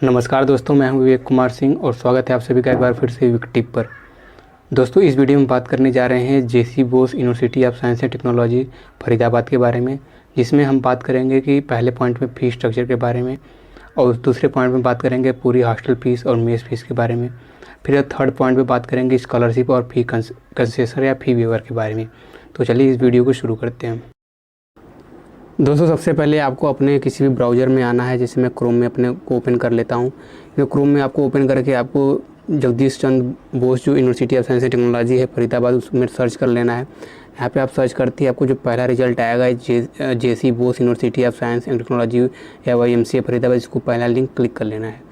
नमस्कार दोस्तों, मैं हूं विवेक कुमार सिंह और स्वागत है आप सभी का एक बार फिर से विवेक टिप पर। दोस्तों, इस वीडियो में बात करने जा रहे हैं JC Bose university of science and technology Faridabad के बारे में, जिसमें हम बात करेंगे कि पहले पॉइंट में फ़ी स्ट्रक्चर के बारे में, और दूसरे पॉइंट में बात करेंगे पूरी हॉस्टल फीस और मेस फीस के बारे में। फिर थर्ड पॉइंट में बात करेंगे स्कॉलरशिप और फ़ी कंसेशन या फ़ी वेवर के बारे में। तो चलिए इस वीडियो को शुरू करते हैं। दोस्तों, सबसे पहले आपको अपने किसी भी ब्राउज़र में आना है। जैसे मैं क्रोम में अपने को ओपन कर लेता हूँ। तो क्रोम में आपको ओपन करके आपको जगदीश चंद्र बोस जो university of science and technology है फरीदाबाद, उसमें सर्च कर लेना है। यहाँ पे आप सर्च करते ही आपको जो पहला रिजल्ट आएगा JC Bose university of science and technology या YMCA फरीदाबाद, इसको पहला लिंक क्लिक कर लेना है।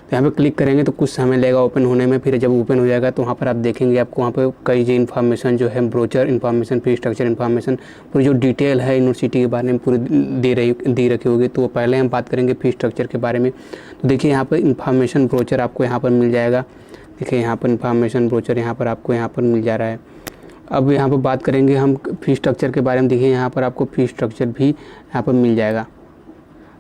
तो यहाँ पे क्लिक करेंगे तो कुछ समय लगेगा ओपन होने में। फिर जब ओपन हो जाएगा तो वहाँ पर आप देखेंगे आपको वहाँ पे कई जो इन्फॉर्मेशन जो है, brochure information, fee structure information, पूरी जो डिटेल है यूनिवर्सिटी के बारे में पूरी दी रखी होगी। तो पहले हम बात करेंगे फ़ी स्ट्रक्चर के बारे में। तो देखिए यहाँ पर इन्फॉर्मेशन ब्रोचर आपको यहाँ पर मिल जाएगा। देखिए यहाँ पर इन्फॉर्मेशन ब्रोचर यहाँ पर आपको यहाँ पर मिल जा रहा है। अब यहाँ पर बात करेंगे हम फ़ी स्ट्रक्चर के बारे में। देखिए यहाँ पर आपको फ़ी स्ट्रक्चर भी यहाँ पर मिल जाएगा।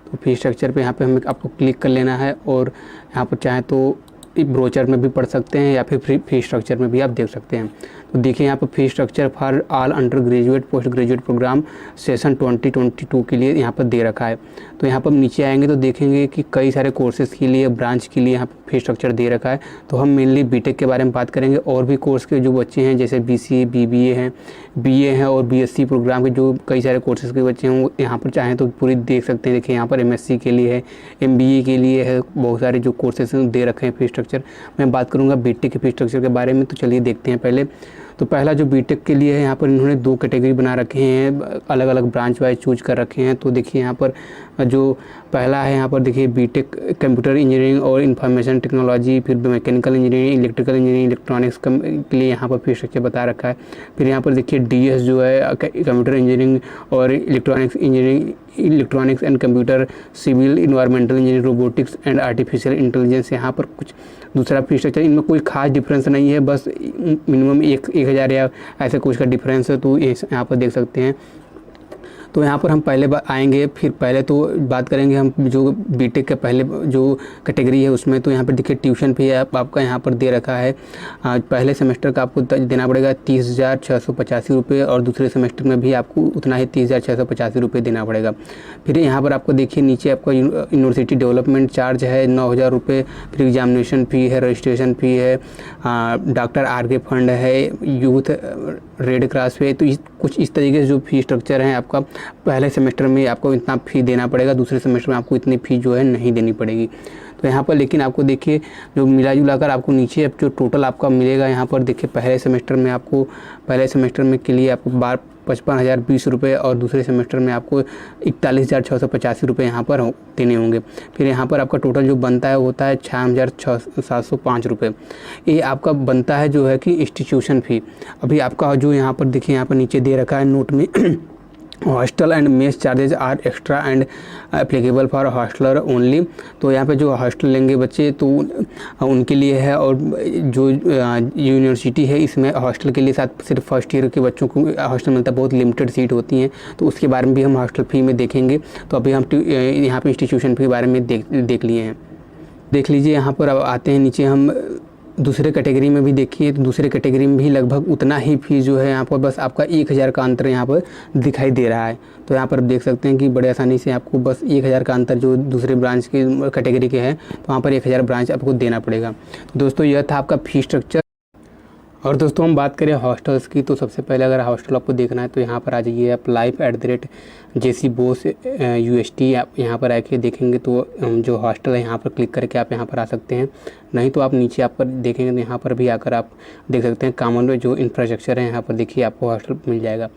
तो फी स्ट्रक्चर पे यहाँ पे हमें आपको क्लिक कर लेना है और यहाँ पर चाहे तो ब्रोचर में भी पढ़ सकते हैं या फिर फी स्ट्रक्चर में भी आप देख सकते हैं। तो देखिए यहाँ पर fee structure for all under graduate post graduate programme session 2022 के लिए यहाँ पर दे रखा है। तो यहाँ पर नीचे आएंगे तो देखेंगे कि कई सारे कोर्सेज़ के लिए, ब्रांच के लिए यहाँ पर फी स्ट्रक्चर दे रखा है। तो हम मेनली बीटेक के बारे में बात करेंगे। और भी कोर्स के जो बच्चे हैं जैसे BCA BBA हैं, BA हैं और BSc प्रोग्राम के जो कई सारे कोर्सेज़ के बच्चे हैं वो यहाँ पर चाहें तो पूरी देख सकते हैं। देखिए यहाँ पर MSc के लिए है, MBA के लिए है, बहुत सारे जो कोर्सेज दे रखे हैं फी स्ट्रक्चर। मैं बात करूँगा बीटेक के फी स्ट्रक्चर के बारे में। तो चलिए देखते हैं। पहले तो पहला जो बीटेक के लिए है, यहाँ पर इन्होंने 2 कैटेगरी बना रखे हैं, अलग अलग ब्रांच वाइज चूज कर रखे हैं। तो देखिए यहाँ पर जो पहला है, यहाँ पर देखिए बीटेक कंप्यूटर इंजीनियरिंग और इंफॉर्मेशन टेक्नोलॉजी, फिर mechanical engineering, electrical engineering, electronics के लिए यहाँ पर फी स्ट्रक्चर बता रखा है। फिर यहाँ पर देखिए DS जो है कंप्यूटर इंजीनियरिंग और electronics engineering, electronics and computer, civil, environmental engineering, robotics and artificial intelligence, यहाँ पर कुछ दूसरा फी स्ट्रक्चर। इनमें कोई खास डिफरेंस नहीं है, बस मिनिमम 1,000 या ऐसे कुछ का डिफरेंस है। तो यहाँ पर देख सकते हैं। तो यहाँ पर हम पहले आएंगे। फिर पहले तो बात करेंगे हम जो बीटेक के पहले जो कैटेगरी है उसमें। तो यहाँ पर देखिए ट्यूशन फी आपका यहाँ पर दे रखा है। पहले सेमेस्टर का आपको देना पड़ेगा 30,685 रुपये और दूसरे सेमेस्टर में भी आपको उतना ही 30,685 रुपये देना पड़ेगा। फिर यहाँ पर आपको देखिए नीचे आपका यूनिवर्सिटी डेवलपमेंट चार्ज है 9,000 रुपये। फिर एग्जामिनेशन फ़ी है, रजिस्ट्रेशन फ़ी है, डॉक्टर RK फंड है, यूथ रेड क्रॉस पे। तो कुछ इस तरीके से जो फी स्ट्रक्चर है आपका, पहले सेमेस्टर में आपको इतना फ़ी देना पड़ेगा, दूसरे सेमेस्टर में आपको इतनी फ़ी जो है नहीं देनी पड़ेगी। तो यहाँ पर लेकिन आपको देखिए जो मिला जुला कर आपको नीचे अब जो टोटल आपका मिलेगा, यहाँ पर देखिए पहले सेमेस्टर में के लिए आपको 55,020 रुपये और दूसरे सेमेस्टर में आपको 41,685 रुपये यहाँ पर देने होंगे। फिर यहाँ पर आपका टोटल जो बनता है होता है 6,705 रुपये। ये आपका बनता है जो है कि इंस्टीट्यूशन फ़ी। अभी आपका जो यहाँ पर देखिए यहाँ पर नीचे दे रखा है नोट में hostel and mess charges are extra and applicable for hosteller only. तो यहाँ पे जो हॉस्टल लेंगे बच्चे तो उनके लिए है, और जो यूनिवर्सिटी है इसमें हॉस्टल के लिए साथ सिर्फ फर्स्ट ईयर के बच्चों को हॉस्टल मिलता है, बहुत लिमिटेड सीट होती हैं। तो उसके बारे में भी हम हॉस्टल फ़ी में देखेंगे। तो अभी हम यहाँ पे इंस्टीट्यूशन फ़ी के बारे में देख लिए हैं। देख लीजिए यहाँ पर अब आते हैं नीचे हम दूसरे कैटेगरी में भी देखिए। तो दूसरे कैटेगरी में भी लगभग उतना ही फीस जो है यहाँ पर, बस आपका 1,000 का अंतर यहाँ पर दिखाई दे रहा है। तो यहाँ पर देख सकते हैं कि बड़े आसानी से आपको बस 1,000 का अंतर जो दूसरे ब्रांच के कैटेगरी के हैं, तो वहाँ पर 1,000 ब्रांच आपको देना पड़ेगा। तो दोस्तों यह था आपका फ़ी स्ट्रक्चर। और दोस्तों हम बात करें हॉस्टल्स की। तो सबसे पहले अगर हॉस्टल आपको देखना है तो यहाँ पर आ जाइए आप life@JC Bose UST आप यहाँ पर आके देखेंगे। तो जो हॉस्टल है यहाँ पर क्लिक करके आप यहाँ पर आ सकते हैं। नहीं तो आप नीचे आप पर देखेंगे तो यहाँ पर भी आकर आप देख सकते हैं कॉमन जो इंफ्रास्ट्रक्चर है यहाँ पर देखिए आपको हॉस्टल मिल जाएगा।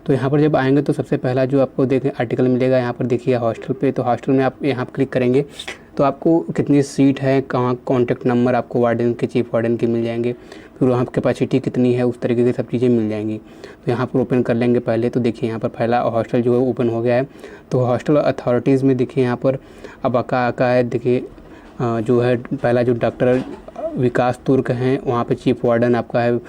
तो यहाँ पर जब आएंगे तो सबसे पहला जो आपको देखें आर्टिकल मिलेगा यहाँ पर देखिए हॉस्टल पे। तो हॉस्टल में आप यहाँ क्लिक करेंगे तो आपको कितनी सीट है, कहाँ कॉन्टैक्ट नंबर आपको वार्डन के, चीफ वार्डन के मिल जाएंगे। फिर वहाँ कैपेसिटी कितनी है, उस तरीके की सब चीज़ें मिल जाएंगी। तो यहाँ पर ओपन कर लेंगे पहले। तो देखिए यहाँ पर पहला हॉस्टल जो है ओपन हो गया है। तो हॉस्टल अथॉरिटीज़ में देखिए यहाँ पर अब आका है। देखिए जो है पहला जो डॉक्टर विकास तुर्क हैं, वहाँ पे चीफ वार्डन आपका है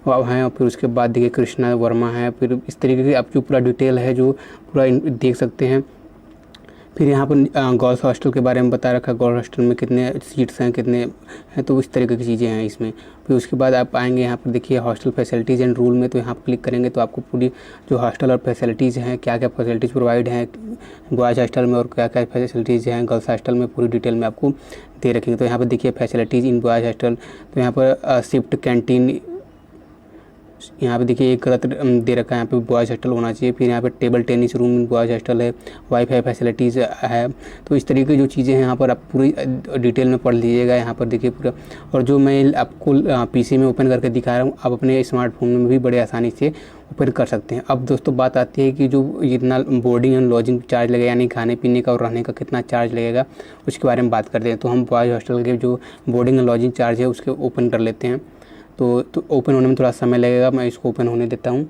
और फिर उसके बाद देखिए कृष्णा वर्मा है। फिर इस तरीके की आप जो पूरा डिटेल है जो पूरा देख सकते हैं। फिर यहाँ पर गर्ल्स हॉस्टल के बारे में बता रखा है, गर्ल्स हॉस्टल में कितने सीट्स हैं, कितने हैं, तो इस तरीके की चीज़ें हैं इसमें। फिर उसके बाद आप आएंगे यहाँ पर देखिए हॉस्टल फैसिलिटीज़ एंड रूल में, तो यहाँ पर क्लिक करेंगे तो आपको पूरी जो हॉस्टल और फैसिलिटीज़ हैं, क्या क्या फैसिलिटीज़ प्रोवाइड हैं बॉयज़ हॉस्टल में और क्या क्या फैसिलिटीज़ हैं गर्ल्स हॉस्टल में, पूरी डिटेल में आपको दे रखेंगे। तो यहाँ पर देखिए फैसिलिटीज़ इन बॉयज़ हॉस्टल, तो यहाँ पर शिफ्ट कैंटीन, यहाँ पे देखिए एक गलत दे रखा है, यहाँ पे बॉयज़ हॉस्टल होना चाहिए। फिर यहाँ पे table tennis room boys hostel है, वाईफाई फैसिलिटीज़ है। तो इस तरीके की जो चीज़ें हैं यहाँ पर आप पूरी डिटेल में पढ़ लीजिएगा। यहाँ पर देखिए पूरा, और जो मैं आपको पीसी में ओपन करके दिखा रहा हूँ, आप अपने स्मार्टफोन में भी बड़े आसानी से ओपन कर सकते हैं। अब दोस्तों बात आती है कि जो इतना बोर्डिंग एंड लॉजिंग चार्ज लगेगा, यानी खाने पीने का और रहने का कितना चार्ज लगेगा, उसके बारे में बात करते हैं। तो हम बॉयज़ हॉस्टल के जो बोर्डिंग एंड लॉजिंग चार्ज है उसके ओपन कर लेते हैं। तो ओपन होने में थोड़ा समय लगेगा, मैं इसको ओपन होने देता हूँ।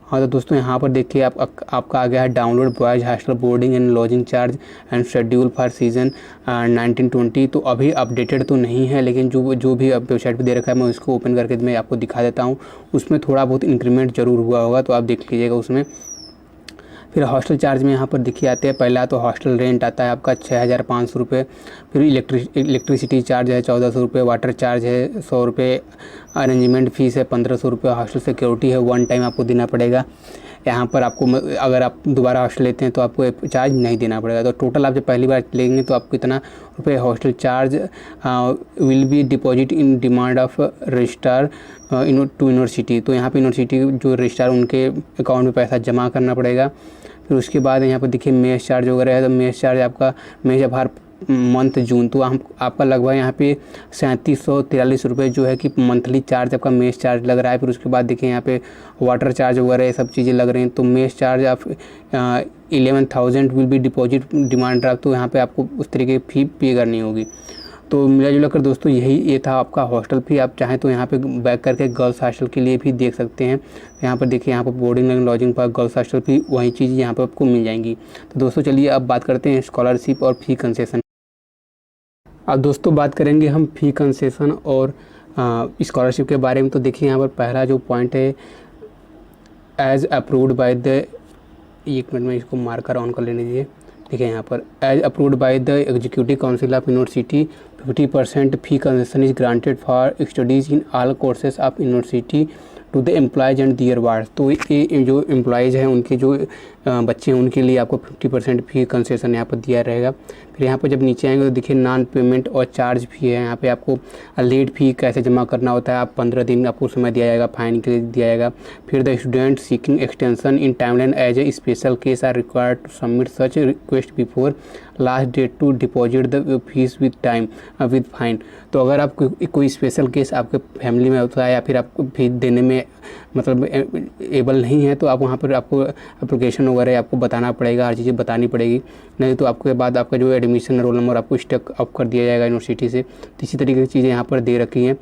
हाँ तो दोस्तों यहाँ पर देखिए आपका आ गया है download boys hostel boarding and lodging charge and schedule for season 1920। तो अभी अपडेटेड तो नहीं है, लेकिन जो भी अब वेबसाइट पे दे रखा है मैं उसको ओपन करके मैं आपको दिखा देता हूँ। उसमें थोड़ा बहुत इंक्रीमेंट ज़रूर हुआ होगा, तो आप देख लीजिएगा उसमें। फिर हॉस्टल चार्ज में यहाँ पर देखिए आते हैं, पहला तो हॉस्टल रेंट आता है आपका 6500 रुपये। फिर इलेक्ट्रिसिटी चार्ज है 1400 रुपये, वाटर चार्ज है 100 रुपये, अरेंजमेंट फ़ीस है 1500 रुपये, हॉस्टल सिक्योरिटी है 1 टाइम आपको देना पड़ेगा। यहाँ पर आपको अगर आप दोबारा हॉस्टल लेते हैं तो आपको चार्ज नहीं देना पड़ेगा। तो टोटल आप जब पहली बार लेंगे तो आपको इतना रुपये hostel charge will be deposit in demand of registrar to university. तो यहाँ पे यूनिवर्सिटी जो रजिस्ट्रार उनके अकाउंट में पैसा जमा करना पड़ेगा। फिर उसके बाद यहाँ पर देखिए मेस चार्ज वगैरह है, तो मेस चार्ज आपका मेस जब हर मंथ जून, तो हम आपका लगभग यहाँ पे 3743 रुपये जो है कि मंथली चार्ज आपका मेस चार्ज लग रहा है। फिर उसके बाद देखिए यहाँ पे वाटर चार्ज वगैरह ये सब चीज़ें लग रही हैं। तो मेस चार्ज आप 11,000 will be deposit demand draft, तो यहाँ पे आपको उस तरीके की फ़ी पे करनी होगी। तो मिला जुला कर दोस्तों ये था आपका हॉस्टल फ़ी। आप चाहें तो यहाँ पे बैक करके गर्ल्स हॉस्टल के लिए भी देख सकते हैं। यहाँ पर देखिए यहाँ पर बोर्डिंग एंड लॉजिंग पर गर्ल्स हॉस्टल फ़ी वही चीज़ यहाँ पर आपको मिल जाएंगी। तो दोस्तों चलिए अब बात करते हैं स्कॉलरशिप और फ़ी कंसेशन। अब दोस्तों बात करेंगे हम फ़ी कंसेशन और स्कॉलरशिप के बारे में। तो देखिए यहाँ पर पहला जो पॉइंट है, एज अप्रूव्ड बाय द, एक मिनट में इसको मार्कर ऑन कर लेने दीजिए। देखिए यहाँ पर as approved by the executive council of university 50% fee concession is granted for studies in all courses of university to the employees and their wards. तो ये जो एम्प्लॉयज़ हैं उनके जो बच्चे हैं उनके लिए आपको 50% फी कंसेशन यहाँ पर दिया रहेगा। फिर यहाँ पर जब नीचे आएंगे तो देखिए नॉन पेमेंट और चार्ज फी है। यहाँ पे आपको लेट फी कैसे जमा करना होता है, आप 15 दिन आपको समय दिया जाएगा, फाइन के लिए दिया जाएगा। फिर the student seeking extension in timeline as a special case are required to submit such request before last date to deposit the fees with time with fine. तो अगर आप कोई स्पेशल केस आपके फैमिली में होता है या फिर आपको फीस देने में मतलब एबल नहीं है, तो आप वहाँ पर आपको एप्लीकेशन वगैरह आपको बताना पड़ेगा, हर चीज़ें बतानी पड़ेगी, नहीं तो आपके बाद आपका जो एडमिशन रोल नंबर आपको स्टक अप कर दिया जाएगा यूनिवर्सिटी से। तो इसी तरीके की चीज़ें यहाँ पर दे रखी हैं।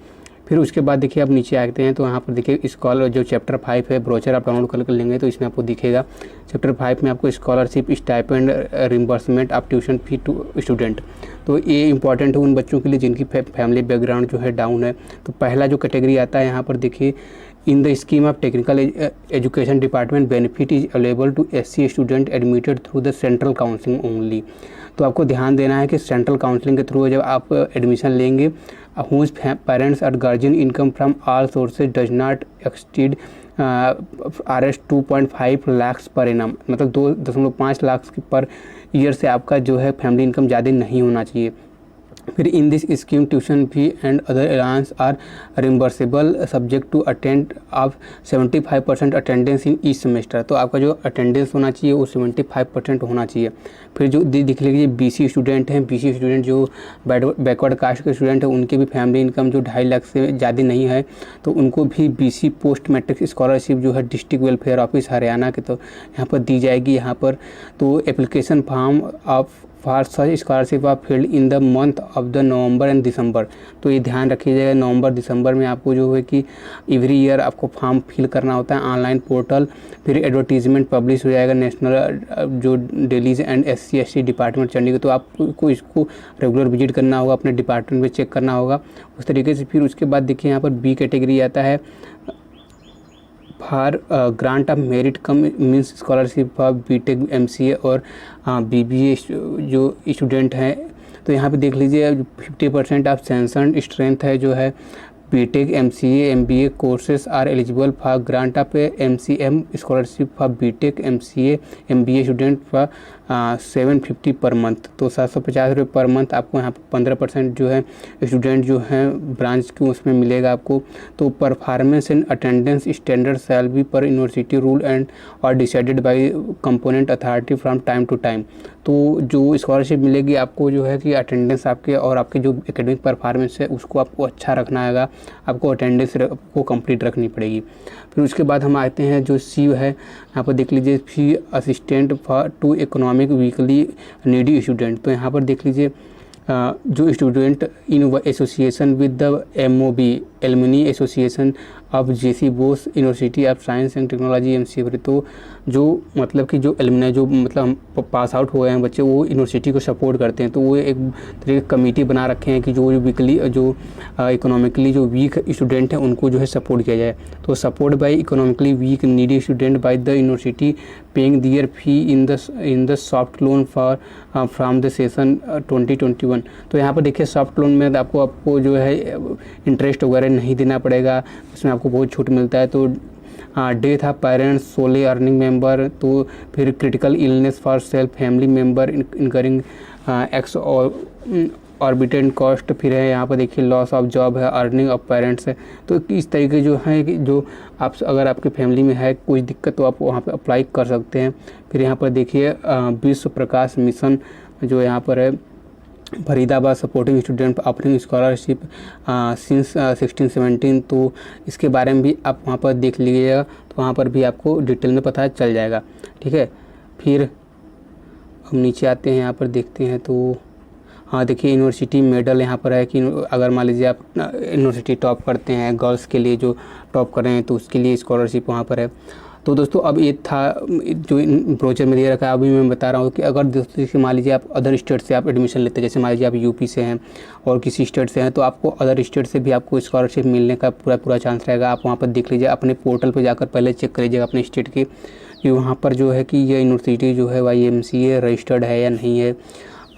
फिर उसके बाद देखिए आप नीचे आते हैं तो यहाँ पर देखिए स्कॉलर जो चैप्टर 5 है, ब्रोचर आप डाउनलोड कर लेंगे तो इसमें आपको दिखेगा। चैप्टर 5 में आपको scholarship stipend reimbursement of tuition fee to student. तो ये इंपॉर्टेंट है उन बच्चों के लिए जिनकी फैमिली बैकग्राउंड जो है डाउन है। तो पहला जो कैटेगरी आता है यहाँ पर देखिए, in the scheme of technical education department benefit is available to SC student admitted through the central counselling only. तो आपको ध्यान देना है कि सेंट्रल काउंसलिंग के थ्रू जब आप एडमिशन लेंगे, whose parents or guardian income from all sources does not exceed Rs 2.5 lakhs per annum, मतलब 2.5 लाख पर ईयर से आपका जो है फैमिली इनकम ज़्यादा नहीं होना चाहिए। फिर in this scheme tuition fee and other allowance are reimbursable subject to attend of 75% attendance in each semester. तो आपका जो अटेंडेंस होना चाहिए वो 75% होना चाहिए। फिर जो दिख लीजिए BC स्टूडेंट हैं, BC स्टूडेंट जो बैकवर्ड कास्ट के स्टूडेंट हैं, उनके भी फैमिली इनकम जो 2.5 लाख से ज़्यादा नहीं है, तो उनको भी BC पोस्ट मैट्रिक स्कॉलरशिप जो है डिस्ट्रिक्ट वेलफेयर ऑफिस हरियाणा के तो यहाँ पर दी जाएगी। यहाँ पर तो application form of for such scholarship of field in the month of the November and December. तो ये ध्यान रखिएगा, नवंबर दिसंबर में आपको जो है कि एवरी ईयर आपको फॉर्म फिल करना होता है ऑनलाइन पोर्टल। फिर एडवर्टीजमेंट पब्लिश हो जाएगा नेशनल जो dailies and SC/ST department Chandigarh. तो आपको इसको रेगुलर विजिट करना होगा, अपने डिपार्टमेंट में चेक करना होगा उस तरीके से। फिर उसके बाद देखिए यहाँ पर B कैटेगरी आता है, for grant of merit cum means scholarship for BTech MCA और बीबीए जो स्टूडेंट हैं। तो यहाँ पे देख लीजिए 50% ऑफ सैंक्शनड स्ट्रेंथ है जो है BTech MCA MBA courses are eligible for grant of MCM scholarship for BTech MCA MBA student for 750 per month. तो 750 रुपये पर मंथ आपको यहाँ पर 15% जो है स्टूडेंट जो हैं ब्रांच के उसमें मिलेगा आपको। तो performance and attendance standard shall be per university rule and और decided by component authority from time to time. तो जो स्कॉलरशिप मिलेगी आपको जो है कि अटेंडेंस आपके और आपके जो एकेडमिक परफॉर्मेंस है उसको आपको अच्छा रखना है, आपको अटेंडेंस को कंप्लीट रखनी पड़ेगी। फिर उसके बाद हम आते हैं जो सी है, यहाँ पर देख लीजिए fee assistant for to economically needy student. तो यहाँ पर देख लीजिए जो student in association with the MOB alumni association of JC Bose university of science and technology MCA. तो जो मतलब कि जो एलुमनी जो मतलब पास आउट हुए हैं बच्चे वो यूनिवर्सिटी को सपोर्ट करते हैं, तो वो एक तरह की कमेटी बना रखे हैं कि जो वीकली जो इकोनॉमिकली जो वीक स्टूडेंट हैं उनको जो है सपोर्ट किया जाए। तो support by economically weak needy student by the university paying their fee in the soft loan for from the session 2021। तो यहाँ पर देखिए सॉफ्ट लोन में आपको जो है इंटरेस्ट वगैरह नहीं देना पड़ेगा, उसमें आपको बहुत छूट मिलता है। तो death of parents solely earning member, तो फिर critical illness for self family member incurring exorbitant cost, फिर है यहाँ पर देखिए लॉस ऑफ जॉब है, अर्निंग ऑफ पेरेंट्स है। तो इस तरीके जो है कि जो आप अगर आपके फैमिली में है कोई दिक्कत तो आप वहाँ पे अप्लाई कर सकते हैं। फिर यहाँ पर देखिए विश्व प्रकाश मिशन जो यहाँ पर है Faridabad supporting student offering scholarship since 1617। तो इसके बारे में भी आप वहाँ पर देख लीजिएगा, तो वहाँ पर भी आपको डिटेल में पता चल जाएगा, ठीक है। फिर हम नीचे आते हैं, यहाँ पर देखते हैं तो हाँ देखिए यूनिवर्सिटी मेडल यहाँ पर है कि अगर मान लीजिए आप यूनिवर्सिटी टॉप करते हैं, गर्ल्स के लिए जो टॉप कर रहे हैं तो उसके लिए स्कॉलरशिप वहाँ पर है। तो दोस्तों अब ये था जो ब्रोचर में दे रखा है। अभी मैं बता रहा हूँ कि अगर दोस्तों जैसे मान लीजिए आप अदर स्टेट से आप एडमिशन लेते हैं, जैसे मान लीजिए आप यूपी से हैं और किसी स्टेट से हैं, तो आपको अदर स्टेट से भी आपको स्कॉलरशिप मिलने का पूरा चांस रहेगा। आप वहाँ पर देख लीजिए, अपने पोर्टल पर जाकर पहले चेक करिएगा अपने स्टेट के कि वहाँ पर जो है कि ये यूनिवर्सिटी जो है YMCA रजिस्टर्ड है या नहीं है।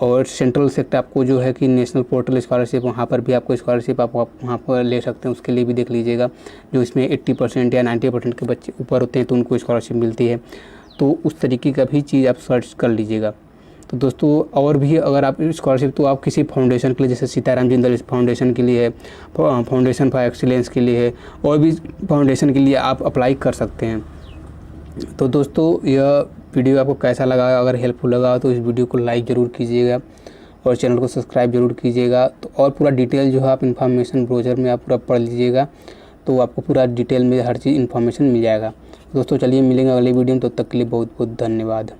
और सेंट्रल सेक्टर आपको जो है कि नेशनल पोर्टल स्कॉलरशिप, वहाँ पर भी आपको स्कॉलरशिप आप वहाँ पर ले सकते हैं, उसके लिए भी देख लीजिएगा। जो इसमें 80% या 90% के बच्चे ऊपर होते हैं तो उनको स्कॉलरशिप मिलती है, तो उस तरीके का भी चीज़ आप सर्च कर लीजिएगा। तो दोस्तों और भी अगर आप स्कॉलरशिप तो आप किसी फाउंडेशन के लिए, जैसे सीताराम जिंदल फाउंडेशन के लिए है, फाउंडेशन फॉर एक्सीलेंस के लिए है, और भी फाउंडेशन के लिए आप अप्लाई कर सकते हैं। तो दोस्तों यह वीडियो आपको कैसा लगा, अगर हेल्पफुल लगा तो इस वीडियो को लाइक ज़रूर कीजिएगा और चैनल को सब्सक्राइब जरूर कीजिएगा। तो और पूरा डिटेल जो है आप इन्फॉर्मेशन ब्राउज़र में आप पूरा पढ़ लीजिएगा, तो आपको पूरा डिटेल में हर चीज़ इन्फॉर्मेशन मिल जाएगा। दोस्तों चलिए मिलेंगे अगले वीडियो में, तब तक के लिए बहुत बहुत धन्यवाद।